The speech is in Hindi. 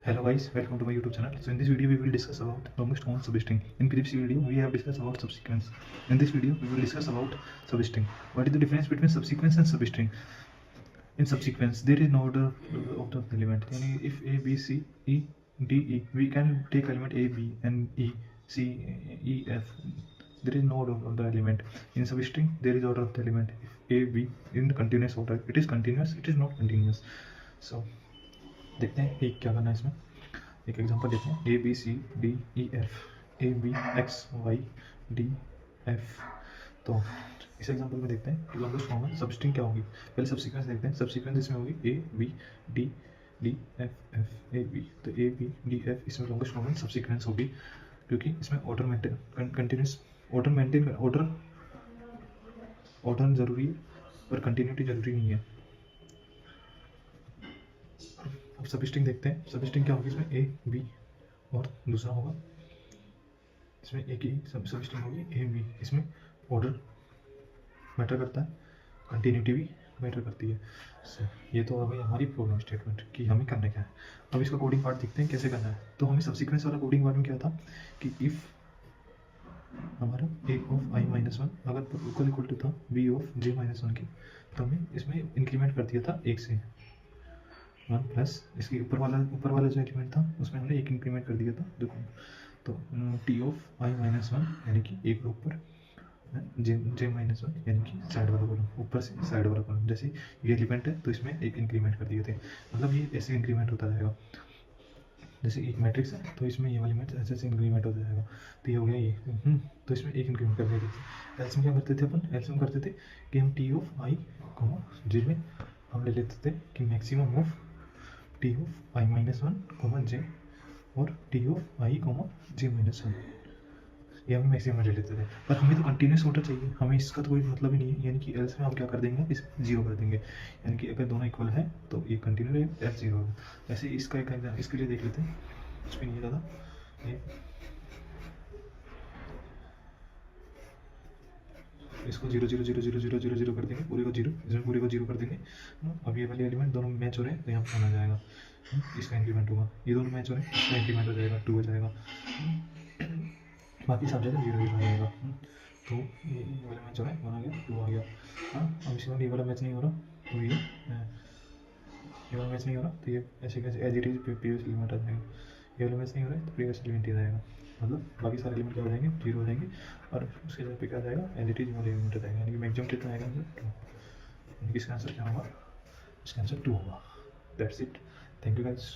Hello guys, welcome to my YouTube channel. So in this video we will discuss about longest common substring. In previous video we have discussed about subsequence. In this video we will discuss about substring. What is the difference between subsequence and substring? In subsequence there is no order of the element. Yani if A, B, C, E, D, E, we can take element A, B, and E, C, E, F. There is no order of the element. In substring there is order of the element. If A, B in the continuous order, it is continuous, it is not continuous. So देखते हैं कि क्या करना है इसमें. एक एग्जांपल देते हैं. A B C D E F, A B X Y D F. तो इस एग्जांपल में देखते हैं कि लॉन्गेस्ट कॉमन सबस्ट्रिंग क्या होगी. पहले सबसीक्वेंस देखते हैं. सबसीक्वेंस इसमें होगी A B D D F F A B. तो ए बी डी एफ इसमें लॉन्गेस्ट कॉमन सबसीक्वेंस होगी, क्योंकि इसमें ऑर्डर मेंटेन कंटिन्यूस ऑर्डर जरूरी है और कंटिन्यूटी जरूरी नहीं है. अब सबस्ट्रिंग देखते हैं. सबस्ट्रिंग क्या होगी. इसमें ए बी और दूसरा होगा, इसमें एक ही सबस्ट्रिंग होगी ए बी. इसमें ऑर्डर मैटर करता है, कंटिन्यूटी भी मैटर करती है. ये तो आ गई हमारी प्रॉब्लम स्टेटमेंट कि हमें करना क्या है. अब इसका कोडिंग पार्ट देखते हैं कैसे करना है. तो हमें सबसीक्वेंस वाला कोडिंग पार्ट में क्या था कि इफ़ हमारा A of I minus one अगर इक्वल टू था B of J minus one की, तो हमें इसमें इंक्रीमेंट कर दिया था एक से वन प्लस इसके ऊपर वाला जो एलिमेंट था उसमें हमने एक इंक्रीमेंट कर दिया था. देखो तो T of I minus one यानी कि एक ऊपर जे माइनस वन यानी कि साइड वाला कॉलम, ऊपर से साइड वाला कॉलम. जैसे ये एलिमेंट है तो इसमें एक इंक्रीमेंट कर दिए थे. मतलब ये ऐसे इंक्रीमेंट होता जाएगा. जैसे एक मैट्रिक्स है तो इसमें ये वाली मैट्रिक्स ऐसे इंक्रीमेंट होता जाएगा. तो ये हो गया ये. तो इसमें एक इंक्रीमेंट कर दिया था. एल्सियम क्या करते थे अपन. एल्सियम करते थे कि हम टी ऑफ आई जे में हम ले लेते थे कि maximum of T of I minus one common J और T of I common J minus one, ये हम मैक्सिमम ले लेते थे. पर हमें तो कंटिन्यूस ऑर्डर चाहिए, हमें इसका तो कोई मतलब ही नहीं है. यानी कि एल्स में हम क्या कर देंगे, इस जीरो कर देंगे. यानी कि अगर दोनों इक्वल है तो ये कंटिन्यू रहेगा, एल जीरो होगा. ऐसे इसका एक इसके लिए देख लेते हैं. इसमें नहीं ज़्यादा इसको zero zero zero zero zero zero zero कर देंगे, पूरे को जीरो, इसमें पूरे को जीरो कर देंगे. अब ये वाले एलिमेंट दोनों मैच हो रहे हैं तो यहाँ पर आ जाएगा. इसका इंक्रीमेंट होगा. ये दोनों मैच हो रहे हैं, इसका इंक्रीमेंट हो जाएगा, टू हो जाएगा. बाकी सब जगह जीरो जीरो आ जाएगा. तो ये वाला मैच हो रहा है, वन आ गया, टू आ गया. अब इसके बाद ये वाला मैच नहीं हो रहा तो ये वाला मैच नहीं हो रहा तो ये ऐसे कैसे as it is previous element आ जाएगा. ये वाला मैच नहीं हो रहा है तो प्रीवियस एलिमेंट ही आ जाएगा. मतलब बाकी सारे एलिमेंट क्या हो जाएंगे, जीरो हो जाएंगे. और उसके जगह पे क्या आ जाएगा, एज इट इज वाला एलिमेंट आ जाएगा. यानी कि मैक्सिमम कितना आएगा, टू. यानी कि इसका आंसर क्या होगा, इसका आंसर टू होगा. That's it. Thank you guys.